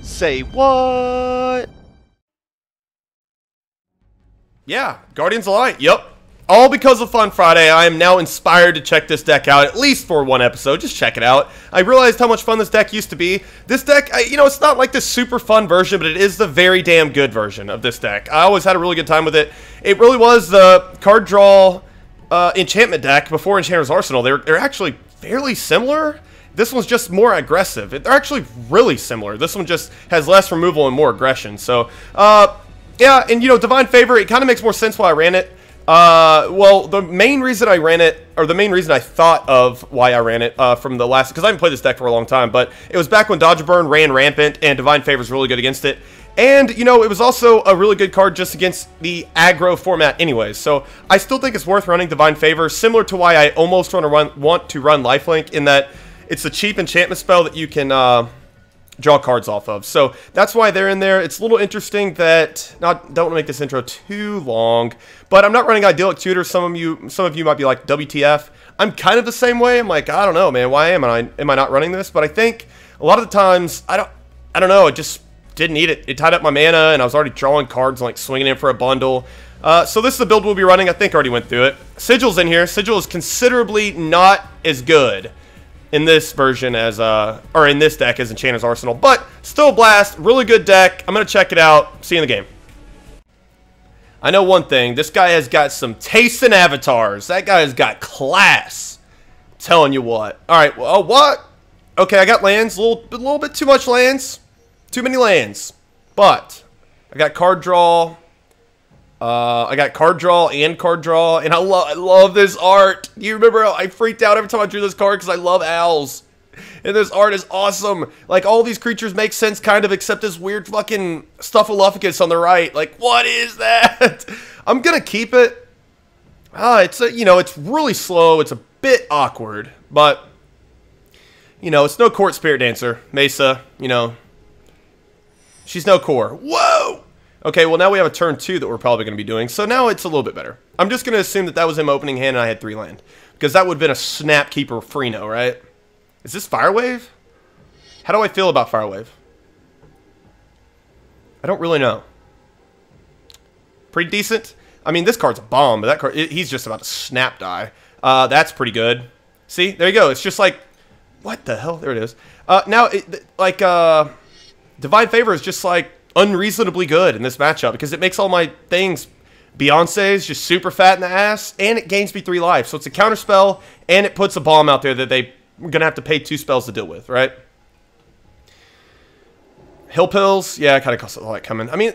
Say what? Yeah, Guardians of Light, yep. All because of Fun Friday, I am now inspired to check this deck out, at least for one episode. Just check it out. I realized how much fun this deck used to be. This deck, you know, it's not like this super fun version, but it is the very damn good version of this deck. I always had a really good time with it. It really was the card draw enchantment deck before Enchanter's Arsenal. They're actually fairly similar. This one's just more aggressive. They're actually really similar. This one just has less removal and more aggression. So, yeah, and, you know, Divine Favor, it kind of makes more sense why I ran it. Well, the main reason I ran it, or the main reason I thought of why I ran it from the last, because I haven't played this deck for a long time, but it was back when Dodge and Burn ran rampant, and Divine Favor is really good against it. And, you know, it was also a really good card just against the aggro format anyways. So, I still think it's worth running Divine Favor, similar to why I almost want to run Lifelink, in that it's a cheap enchantment spell that you can draw cards off of. So that's why they're in there. It's a little interesting that, don't want to make this intro too long, but I'm not running Idyllic Tutor. Some of you might be like, WTF. I'm kind of the same way. I'm like, I don't know, man. Why am I not running this? But I think a lot of the times, I don't know. I just didn't need it. It tied up my mana, and I was already drawing cards and like swinging in for a bundle. So this is the build we'll be running. I think I already went through it. Sigil's in here. Sigil is considerably not as good in this version as, or in this deck as Enchanter's Arsenal, but still a blast, really good deck. I'm going to check it out. See you in the game. I know one thing, this guy has got some taste in avatars. That guy has got class. I'm telling you what. Alright, well, what? Okay, I got lands, a little bit too much lands. Too many lands. But, I got card draw. I got card draw and card draw, and I love this art. You remember how I freaked out every time I drew this card because I love owls. And this art is awesome. Like, all these creatures make sense, kind of, except this weird fucking Stuffaluffagus on the right. Like, what is that? I'm gonna keep it. You know, it's really slow. It's a bit awkward, but, you know, it's no Court Spirit Dancer. Mesa, you know, she's no core. Whoa! Okay, well, now we have a turn 2 that we're probably going to be doing, so now it's a little bit better. I'm just going to assume that was him opening hand and I had 3 land, because that would have been a Snapkeeper Freeno, right? Is this Firewave? How do I feel about Firewave? I don't really know. Pretty decent. I mean, this card's a bomb, but that card, he's just about to snap die. That's pretty good. See, there you go. It's just like, what the hell? There it is. Now, Divine Favor is just like unreasonably good in this matchup because it makes all my things, Beyonce's just super fat in the ass, and it gains me 3 life. So it's a counter spell, and it puts a bomb out there that they're going to have to pay 2 spells to deal with, right? Hill Pills, yeah, it kind of costs a lot coming. I mean,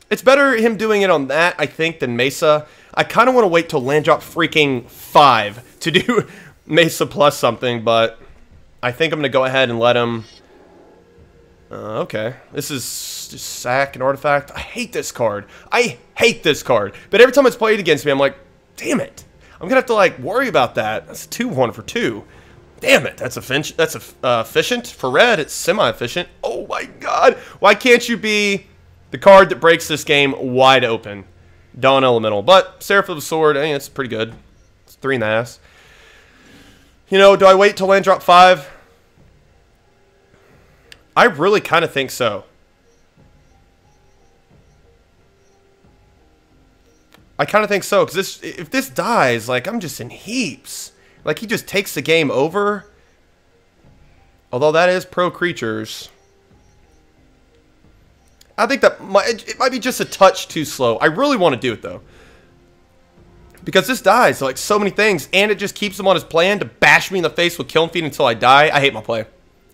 it's better him doing it on that, I think, than Mesa. I kind of want to wait till land drop freaking 5 to do Mesa plus something, but I think I'm going to go ahead and let him. Okay, this is just sack and artifact. I hate this card. I hate this card. But every time it's played against me, I'm like, damn it. I'm gonna have to like worry about that. That's 2-1 for 2. Damn it. That's efficient for red. It's semi-efficient. Oh my god. Why can't you be the card that breaks this game wide open? Dawn Elemental. But Seraph of the Sword, it's pretty good. It's 3 in the ass. You know, do I wait till land drop 5? I really kind of think so. I kind of think so, because if this dies, like, I'm just in heaps. Like, he just takes the game over. Although that is pro creatures. I think that it might be just a touch too slow. I really want to do it, though. Because this dies, like, so many things, and it just keeps him on his plan to bash me in the face with Kiln Feed until I die. I hate my play.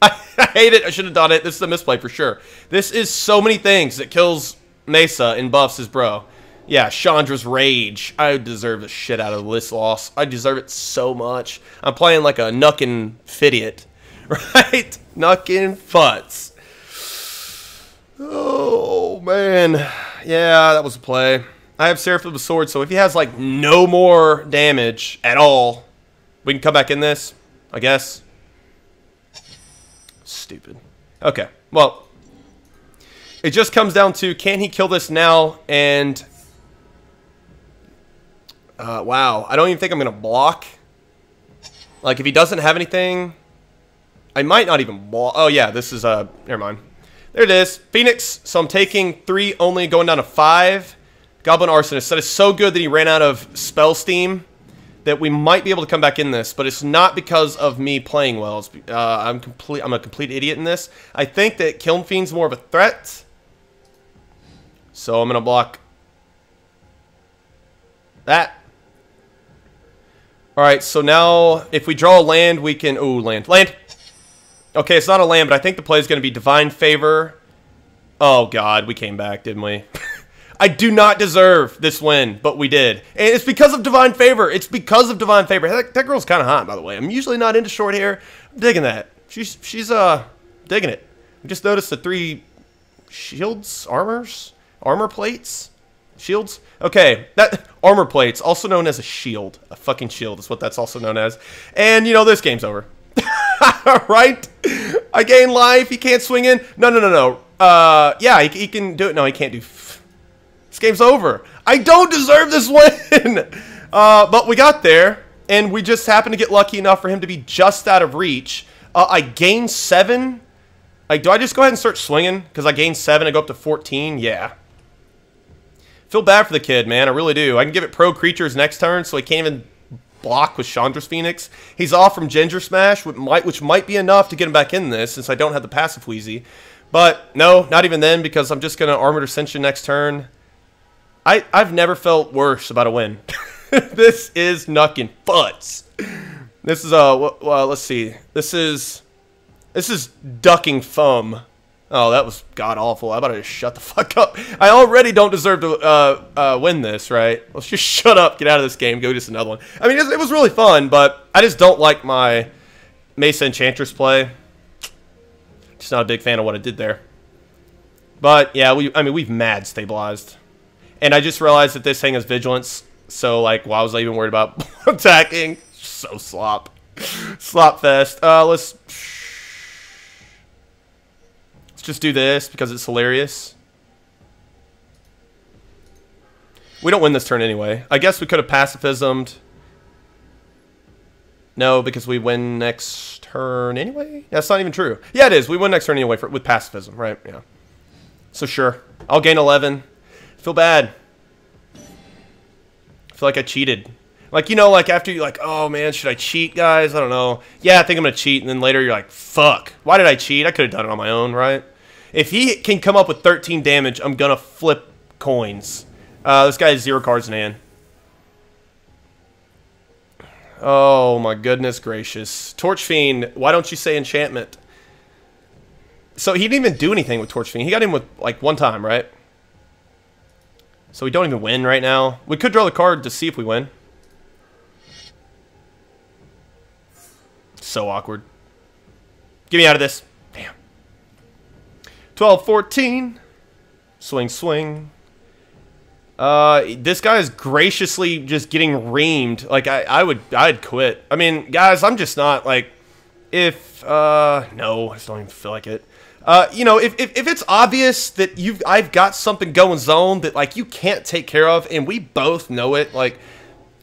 I hate it. I should have done it. This is a misplay for sure. This is so many things that kills Mesa and buffs his bro. Yeah, Chandra's Rage. I deserve the shit out of this loss. I deserve it so much. I'm playing like a Nuckin' Fidiot. Right? Nuckin' Futz. Oh, man. Yeah, that was a play. I have Seraph of the Sword, so if he has like no more damage at all, we can come back in this, I guess. Stupid. Okay, well, it just comes down to, can he kill this now? And wow, I don't even think I'm gonna block. Like, if he doesn't have anything, I might not even block. Oh yeah, this is never mind. There it is. Phoenix. So I'm taking 3 only, going down to 5. Goblin Arsonist. That is so good that he ran out of spell steam that we might be able to come back in this, but it's not because of me playing well. I'm a complete idiot in this. I think that Kiln Fiend's more of a threat. So I'm going to block that. Alright, so now if we draw a land, we can... Ooh, land. Land! Okay, it's not a land, but I think the play is going to be Divine Favor. Oh, God, we came back, didn't we? I do not deserve this win, but we did. And it's because of Divine Favor. It's because of Divine Favor. That girl's kind of hot, by the way. I'm usually not into short hair. I'm digging that. She's digging it. I just noticed the 3 shields, armor plates, shields. Okay, that armor plates, also known as a shield. A fucking shield is what that's also known as. And, you know, this game's over. Right? I gain life. He can't swing in. No. Yeah, he can do it. No, he can't do... This game's over. I don't deserve this win. But we got there, and we just happened to get lucky enough for him to be just out of reach. I gained 7. Like, do I just go ahead and start swinging? Because I gained 7, I go up to 14? Yeah. Feel bad for the kid, man. I really do. I can give it pro creatures next turn, so he can't even block with Chandra's Phoenix. He's off from Ginger Smash, which might be enough to get him back in this, since I don't have the passive Wheezy. But, no, not even then, because I'm just going to Armored Ascension next turn. I've never felt worse about a win. This is knuckin' butts. This is, well, let's see. This is ducking thumb. Oh, that was god-awful. I about to just shut the fuck up. I already don't deserve to win this, right? Let's just shut up, get out of this game, go just another one. I mean, it was really fun, but I just don't like my Mesa Enchantress play. Just not a big fan of what I did there. But, yeah, we've mad stabilized. And I just realized that this thing has Vigilance, so, like, why was I even worried about attacking? So slop. Slop fest. Let's just do this because it's hilarious. We don't win this turn anyway. I guess we could have pacifismed. No, because we win next turn anyway? That's not even true. Yeah, it is. We win next turn anyway with pacifism, right? Yeah. So sure. I'll gain 11. I feel bad. I feel like I cheated. Like, you know, like after you're like, oh man, should I cheat, guys? I don't know. Yeah, I think I'm going to cheat. And then later you're like, fuck. Why did I cheat? I could have done it on my own, right? If he can come up with 13 damage, I'm going to flip coins. This guy has 0 cards in hand. Oh my goodness gracious. Torch Fiend, why don't you say enchantment? So he didn't even do anything with Torch Fiend. He got him with like 1 time, right? So we don't even win right now. We could draw the card to see if we win. So awkward. Get me out of this. Damn. 12, 14. Swing, swing. This guy is graciously just getting reamed. Like, I'd quit. I mean, guys, I'm just not, like, no, I just don't even feel like it. You know, if it's obvious that I've got something going zone that, like, you can't take care of, and we both know it, like,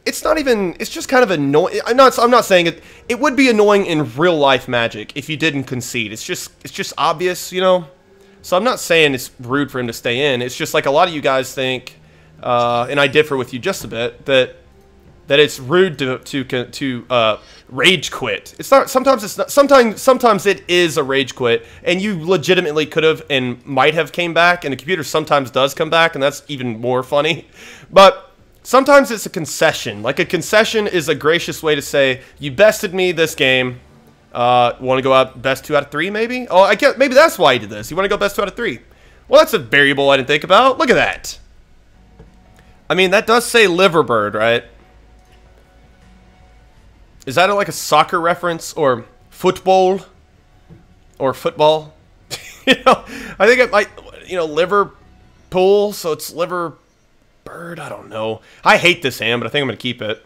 it's not even, it's just kind of annoying. I'm not saying it would be annoying in real life Magic if you didn't concede. It's just obvious, you know? So I'm not saying it's rude for him to stay in. It's just like a lot of you guys think, and I differ with you just a bit, that it's rude to rage quit. It's not. Sometimes it's not. Sometimes it is a rage quit, and you legitimately could have and might have came back, and the computer sometimes does come back, and that's even more funny. But sometimes it's a concession. Like a concession is a gracious way to say you bested me this game. Want to go out best 2 out of 3 maybe? Oh, I guess maybe that's why he did this. You want to go best 2 out of 3? Well, that's a variable I didn't think about. Look at that. I mean, that does say liverbird, right? Is that like a soccer reference or football? Or football? You know, I think it might, you know, Liverpool, so it's liverbird. I don't know. I hate this hand, but I think I'm going to keep it.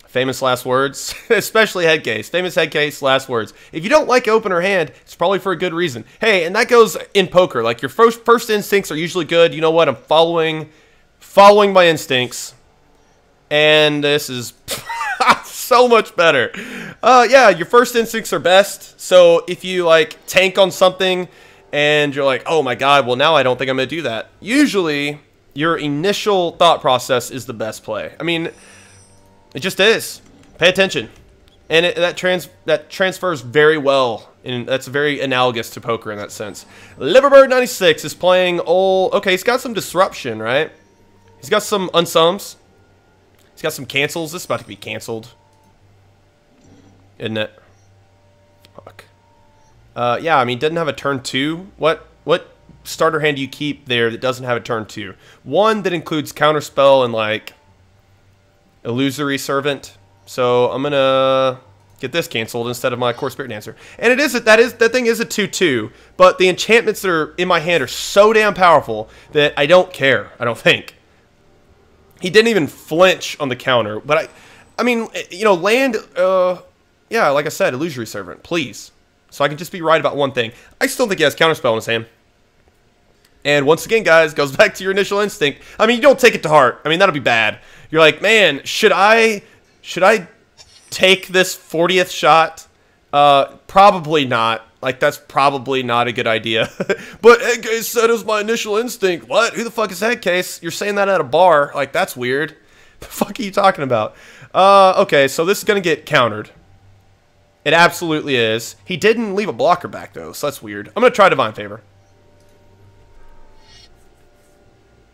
Famous last words, especially head case. Famous head case, last words. If you don't like opener hand, it's probably for a good reason. Hey, and that goes in poker. Like your first instincts are usually good. You know what? I'm following my instincts, and this is so much better. Yeah, your first instincts are best. So if you like tank on something and you're like, oh my god, well now I don't think I'm going to do that. Usually, your initial thought process is the best play. I mean, it just is. Pay attention. And that transfers very well, and that's very analogous to poker in that sense. Liverbird96 is playing old... Okay, he's got some disruption, right? He's got some unsums. He's got some cancels. This is about to be canceled. Isn't it? Fuck. Yeah, I mean, doesn't have a turn 2. What starter hand do you keep there that doesn't have a turn 2? One that includes Counterspell and, like, Illusory Servant. So I'm gonna get this canceled instead of my Core Spirit Dancer. And that thing is a 2/2, but the enchantments that are in my hand are so damn powerful that I don't care. I don't think. He didn't even flinch on the counter, but I mean, you know, land. Yeah, like I said, Illusory Servant, please. So I can just be right about one thing. I still think he has Counterspell in his hand. And once again, guys, goes back to your initial instinct. I mean, you don't take it to heart. I mean, that'll be bad. You're like, man, should I take this 40th shot? Probably not. Like, that's probably not a good idea. But Case said it was my initial instinct. What? Who the fuck is that, Case? You're saying that at a bar. Like, that's weird. The fuck are you talking about? Okay, so this is going to get countered. It absolutely is. He didn't leave a blocker back, though, so that's weird. I'm going to try Divine Favor.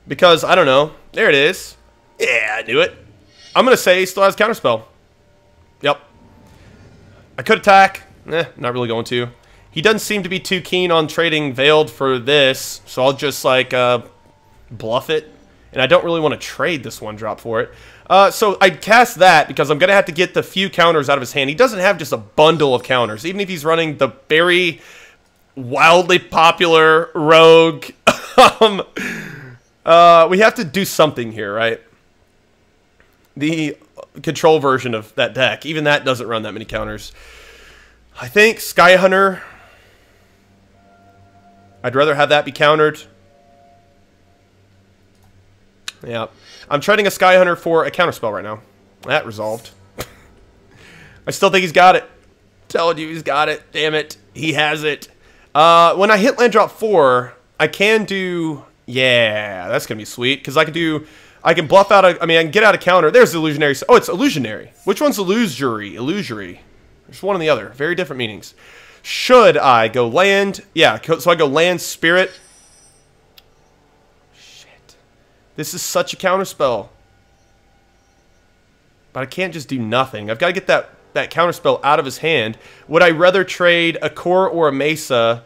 Because, I don't know. There it is. Yeah, I knew it. I'm going to say he still has Counterspell. Yep. I could attack. Not really going to. He doesn't seem to be too keen on trading Veiled for this, so I'll just, like, bluff it. And I don't really want to trade this 1-drop for it. So I'd cast that because I'm going to have to get the few counters out of his hand. He doesn't have just a bundle of counters. Even if he's running the very wildly popular Rogue. We have to do something here, right? The control version of that deck, even that doesn't run that many counters. I think Sky Hunter, I'd rather have that be countered. Yeah. I'm trading a Sky Hunter for a Counterspell right now. That resolved. I still think he's got it. Telling you he's got it. Damn it. He has it. When I hit land drop 4, I can do... Yeah, that's going to be sweet. Because I can bluff out I can get out a counter. There's the Illusionary. Oh, it's Illusionary. Which one's Illusory? Illusory. There's one and the other. Very different meanings. Should I go land? Yeah, so I go land Spirit. Shit. This is such a counterspell. But I can't just do nothing. I've got to get that counterspell out of his hand. Would I rather trade a Core or a Mesa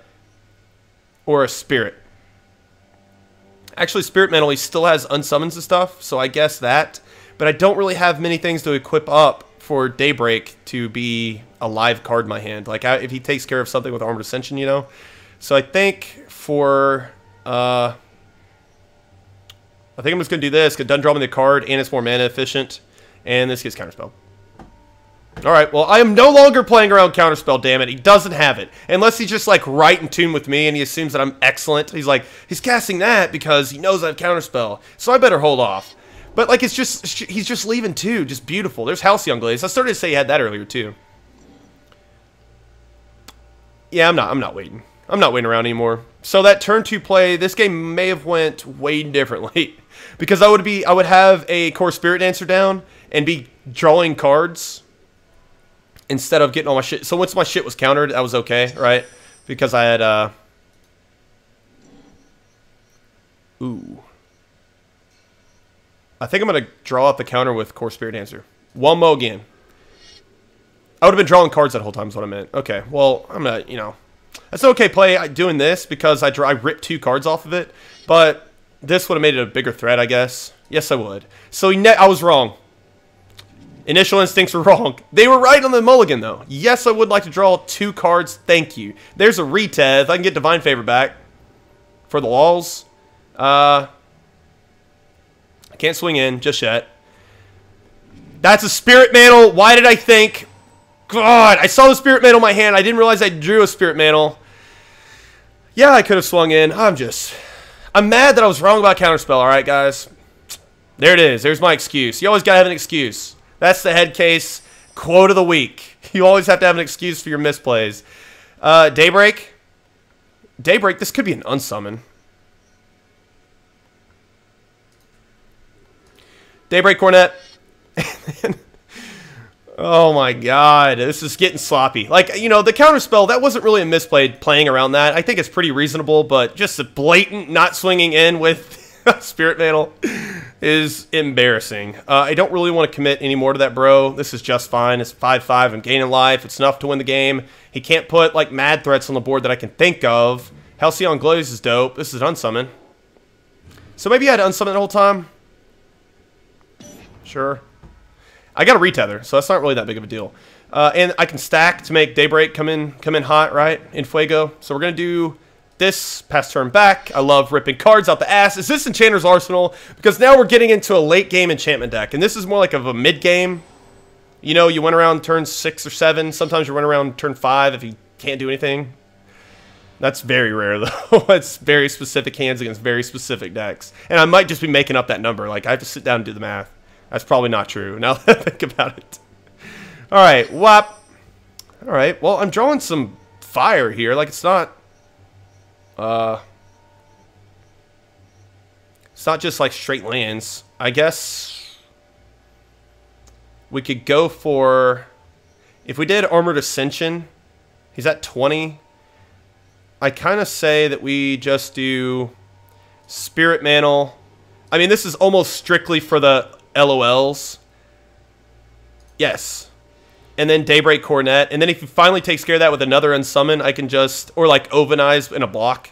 or a Spirit? Actually, Spirit Mantle, he still has unsummons and stuff, so I guess that. But I don't really have many things to equip up for Daybreak to be a live card in my hand. Like, if he takes care of something with Armored Ascension, you know? So I think for... I think I'm just going to do this. It doesn't draw me the card, and it's more mana efficient. And this gets Counterspell. Alright, well, I am no longer playing around Counterspell, damn it. He doesn't have it. Unless he's just, like, right in tune with me and he assumes that I'm excellent. He's like, he's casting that because he knows I have Counterspell. So I better hold off. But, like, it's just, he's just leaving, too. Just beautiful. There's Halcyon Glaze. I started to say he had that earlier, too. Yeah, I'm not waiting. I'm not waiting around anymore. So that turn 2 play, this game may have went way differently. Because I would have a Core Spirit Dancer down and be drawing cards instead of getting all my shit. So once my shit was countered, that was okay, right? Because I had, Ooh. I think I'm going to draw up the counter with Core Spirit Dancer. One mo again. I would have been drawing cards that whole time is what I meant. Okay, well, I'm going to, you know. That's an okay play doing this because I ripped 2 cards off of it. But this would have made it a bigger threat, I guess. Yes, I would. So I was wrong. Initial instincts were wrong. They were right on the mulligan, though. Yes, I would like to draw 2 cards. Thank you. There's a Reteth. I can get Divine Favor back for the walls. I can't swing in just yet. That's a Spirit Mantle. Why did I think? God, I saw the Spirit Mantle in my hand. I didn't realize I drew a Spirit Mantle. Yeah, I could have swung in. I'm mad that I was wrong about Counterspell, alright, guys? There it is. There's my excuse. You always gotta have an excuse. That's the head case quote of the week. You always have to have an excuse for your misplays. Daybreak. Daybreak, this could be an unsummon. Daybreak Cornet. Oh my god, this is getting sloppy. Like, you know, the counterspell, that wasn't really a misplayed playing around that. I think it's pretty reasonable, but just a blatant not swinging in with Spirit Mantle is embarrassing. I don't really want to commit any more to that, bro. This is just fine. It's 5-5. I'm gaining life. It's enough to win the game. He can't put, like, mad threats on the board that I can think of. Halcyon Glaze is dope. This is an unsummon. So maybe I had to unsummon the whole time? Sure. I got a retether, so that's not really that big of a deal. And I can stack to make Daybreak come in hot, right? In Fuego. So we're going to do this, pass turn back. I love ripping cards out the ass. Is this Enchanter's Arsenal? Because now we're getting into a late game enchantment deck. And this is more like of a mid game. You know, you went around turn 6 or 7. Sometimes you run around turn 5 if you can't do anything. That's very rare, though. It's very specific hands against very specific decks. And I might just be making up that number. Like, I have to sit down and do the math. That's probably not true, now that I think about it. Alright, whop. Alright, well, I'm drawing some fire here. Like, it's not... It's not just, like, straight lands. I guess... we could go for... If we did Armored Ascension, he's at 20. I kind of say that we just do Spirit Mantle. I mean, this is almost strictly for the LOLs. Yes. And then Daybreak Cornet. And then if he finally takes care of that with another unsummon, I can just... Or like Ovenize in a block.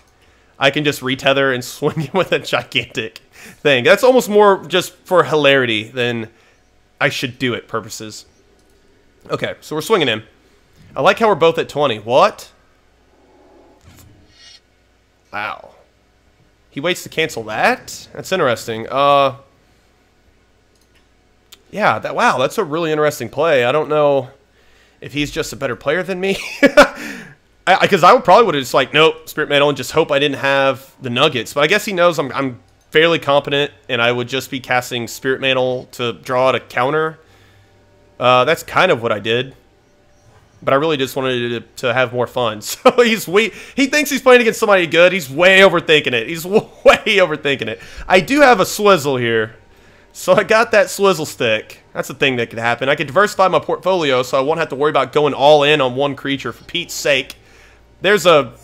I can just retether and swing it with a gigantic thing. That's almost more just for hilarity than I should do it purposes. Okay, so we're swinging him. I like how we're both at 20. What? Wow. He waits to cancel that? That's interesting. Yeah, wow, that's a really interesting play. I don't know if he's just a better player than me. Because I probably would have just like, nope, Spirit Mantle, and just hope I didn't have the Nuggets. But I guess he knows I'm fairly competent, and I would just be casting Spirit Mantle to draw out a counter. That's kind of what I did. But I really just wanted to have more fun. So he thinks he's playing against somebody good. He's way overthinking it. He's way overthinking it. I do have a Swizzle here. So I got that Swizzle stick. That's a thing that could happen. I could diversify my portfolio so I won't have to worry about going all in on one creature for Pete's sake. There's a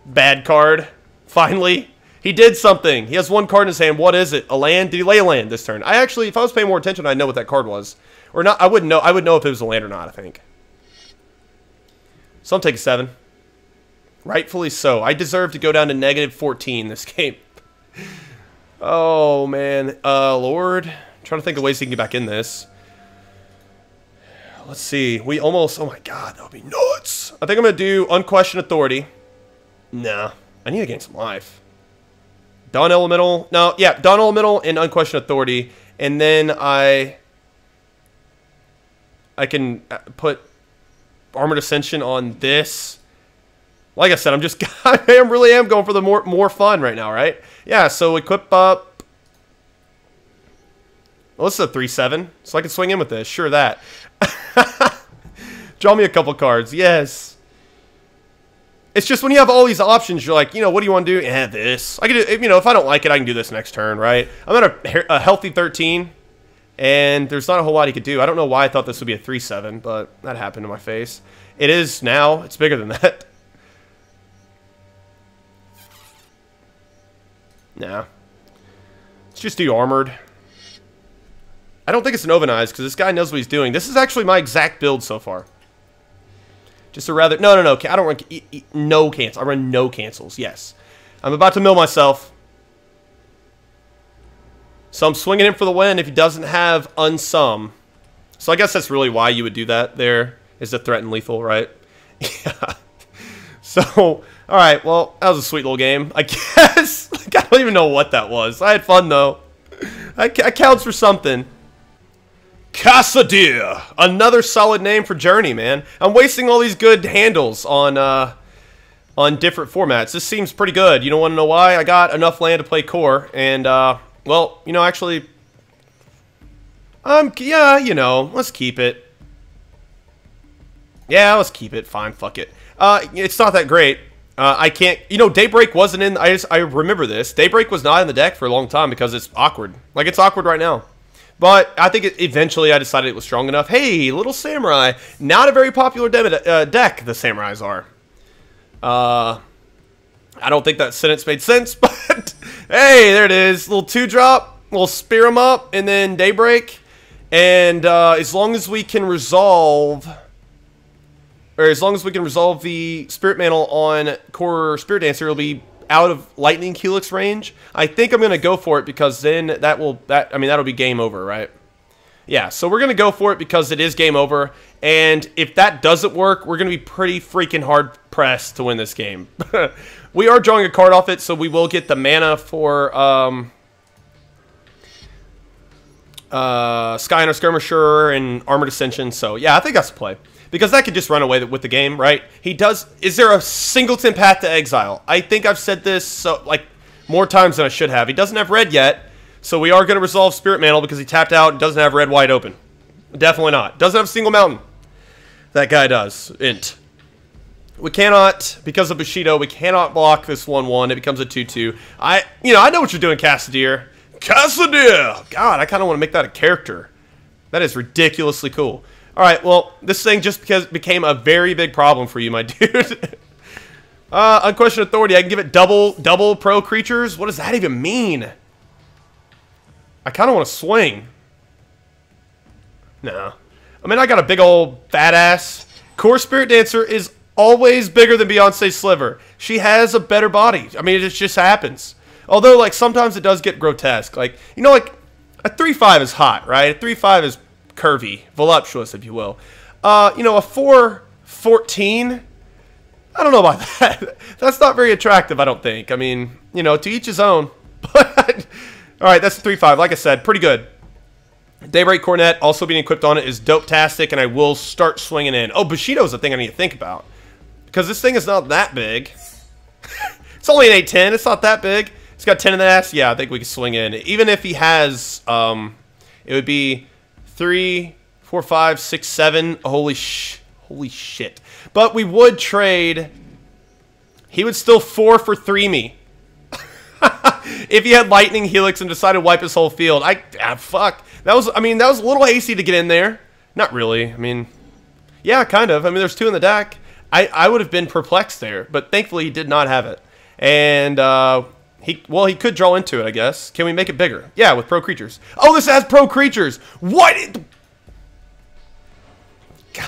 bad card. Finally. He did something. He has one card in his hand. What is it? A land? Did he lay a land this turn? I actually, if I was paying more attention, I'd know what that card was. Or not, I wouldn't know. I would know if it was a land or not, I think. So I'm taking 7. Rightfully so. I deserve to go down to -14 this game. Oh, man. Lord. I'm trying to think of ways he can get back in this. Let's see. We almost... Oh, my God. That would be nuts. I think I'm going to do Unquestioned Authority. Nah. I need to gain some life. Dawn Elemental. No, yeah. Dawn Elemental and Unquestioned Authority. And then I can put Armored Ascension on this. Like I said, I'm just... I really am going for the more fun right now, right? Yeah, so equip up... Well, this is a 3/7, so I can swing in with this. Sure that. Draw me a couple cards. Yes. It's just when you have all these options, you're like, you know, what do you want to do? Yeah, this. I can do, you know, if I don't like it, I can do this next turn, right? I'm at a healthy 13, and there's not a whole lot he could do. I don't know why I thought this would be a 3/7, but that happened to my face. It is now. It's bigger than that. Nah. Let's just do Armored. I don't think it's an Ovenize, because this guy knows what he's doing. This is actually my exact build so far. Just a rather... No. I don't run... No cancels. I run no cancels. Yes. I'm about to mill myself. So I'm swinging him for the win if he doesn't have Unsum. So I guess that's really why you would do that there, is to threaten lethal, right? Yeah. So... Alright, well, that was a sweet little game, I guess. Like, I don't even know what that was. I had fun, though. I counts for something. Cassadir! Another solid name for Journey, man. I'm wasting all these good handles on different formats. This seems pretty good. You don't want to know why? I got enough land to play core, and, well, you know, actually... yeah, you know, let's keep it. Yeah, let's keep it. Fine, fuck it. It's not that great. I can't, you know, Daybreak wasn't in, I remember this. Daybreak was not in the deck for a long time because it's awkward. Like, it's awkward right now. But I think eventually I decided it was strong enough. Hey, Little Samurai. Not a very popular deck, the Samurais are. I don't think that sentence made sense, but hey, there it is. Little 2-drop. We'll spear them up, and then Daybreak. And as long as we can resolve... Or as long as we can resolve the Spirit Mantle on Core Spirit Dancer, it'll be out of Lightning Helix range. I think I'm gonna go for it because then that'll be game over, right? Yeah, so we're gonna go for it because it is game over. And if that doesn't work, we're gonna be pretty freaking hard pressed to win this game. We are drawing a card off it, so we will get the mana for Skyhunter Skirmisher and Armored Ascension. So yeah, I think that's the play. Because that could just run away with the game, right? He does... Is there a singleton Path to Exile? I think I've said this more times than I should have. He doesn't have red yet, so we are going to resolve Spirit Mantle because he tapped out and doesn't have red wide open. Definitely not. Doesn't have a single mountain. That guy does. Int. We cannot, because of Bushido, we cannot block this 1-1. It becomes a 2-2. I know what you're doing, Cassadir. Cassadir! God, I kind of want to make that a character. That is ridiculously cool. Alright, well, this thing just became a very big problem for you, my dude. Unquestioned Authority, I can give it double pro creatures? What does that even mean? I kind of want to swing. No. I mean, I got a big old fat ass. Core Spirit Dancer is always bigger than Beyonce Sliver. She has a better body. I mean, it just happens. Although, like, sometimes it does get grotesque. Like, you know, like, a 3-5 is hot, right? A 3-5 is curvy, voluptuous, if you will. You know, a 4-14, I don't know about that. That's not very attractive, I don't think. I mean, you know, to each his own. But, alright, that's a 3-5. Like I said, pretty good. Daybreak Cornet also being equipped on it is dope-tastic, and I will start swinging in. Oh, Bushido's the thing I need to think about. Because this thing is not that big. It's only an 8-10. It's not that big. It's got 10 in the ass. Yeah, I think we can swing in. Even if he has, it would be 3, 4, 5, 6, 7. Holy shit. But we would trade. He would still 4 for 3 me. If he had Lightning Helix and decided to wipe his whole field. Fuck. That was a little hasty to get in there. Not really. I mean, yeah, kind of. I mean, there's 2 in the deck. I would have been perplexed there, but thankfully he did not have it. And he could draw into it, I guess. Can we make it bigger? Yeah, with pro creatures. Oh, this has pro creatures. What?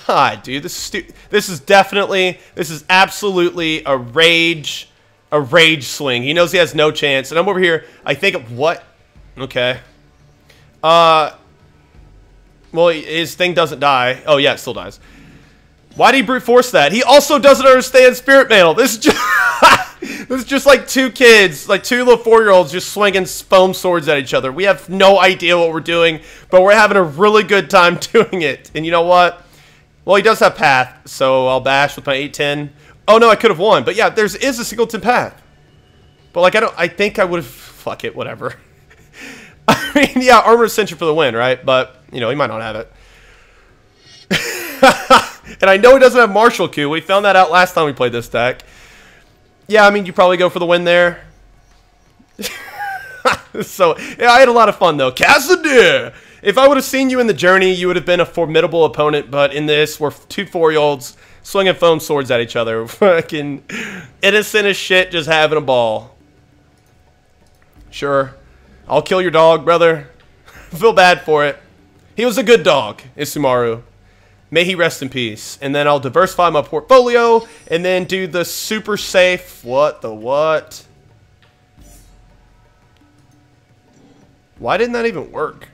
God, dude, this is absolutely a rage swing. He knows he has no chance, and I'm over here. I think what? Okay. Well, his thing doesn't die. Oh yeah, it still dies. Why did he brute force that? He also doesn't understand Spirit Mantle. This is just this is just like 2 kids, like 2 little 4-year-olds just swinging foam swords at each other. We have no idea what we're doing, but we're having a really good time doing it. And you know what? Well, he does have Path, so I'll bash with my 8-10. Oh no, I could have won, but yeah, there is a singleton Path. But like, I think I would have. Fuck it, whatever. I mean, yeah, Armored Ascension for the win, right? But you know, he might not have it. And I know he doesn't have Martial Q. We found that out last time we played this deck. Yeah, I mean, you probably go for the win there. So, yeah, I had a lot of fun, though. Cassadir! If I would have seen you in the journey, you would have been a formidable opponent. But in this, we're 2 4-year-olds swinging foam swords at each other. Fucking innocent as shit, just having a ball. Sure. I'll kill your dog, brother. Feel bad for it. He was a good dog, Isumaru. May he rest in peace. And then I'll diversify my portfolio and then do the super safe. What the what? Why didn't that even work?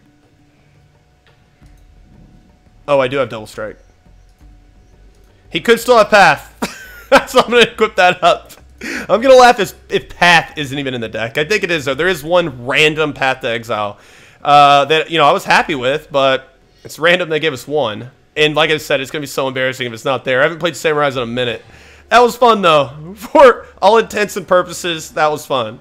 Oh, I do have double strike. He could still have Path. So I'm going to equip that up. I'm going to laugh if Path isn't even in the deck. I think it is, though. There is one random Path to Exile that, you know, I was happy with, but it's random. They gave us 1. And like I said, it's going to be so embarrassing if it's not there. I haven't played Samurais in a minute. That was fun, though. For all intents and purposes, that was fun.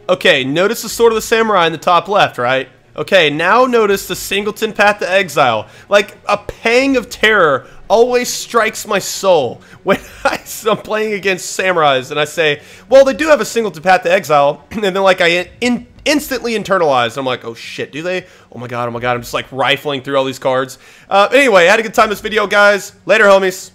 Okay, notice the Sword of the Samurai in the top left, right? Okay, now notice the singleton Path to Exile. Like a pang of terror always strikes my soul when I'm playing against Samurais and I say, well, they do have a single to Path to Exile, and then like I instantly internalize. I'm like, oh shit, do they? Oh my god, I'm just like rifling through all these cards. Anyway, I had a good time this video, guys. Later, homies.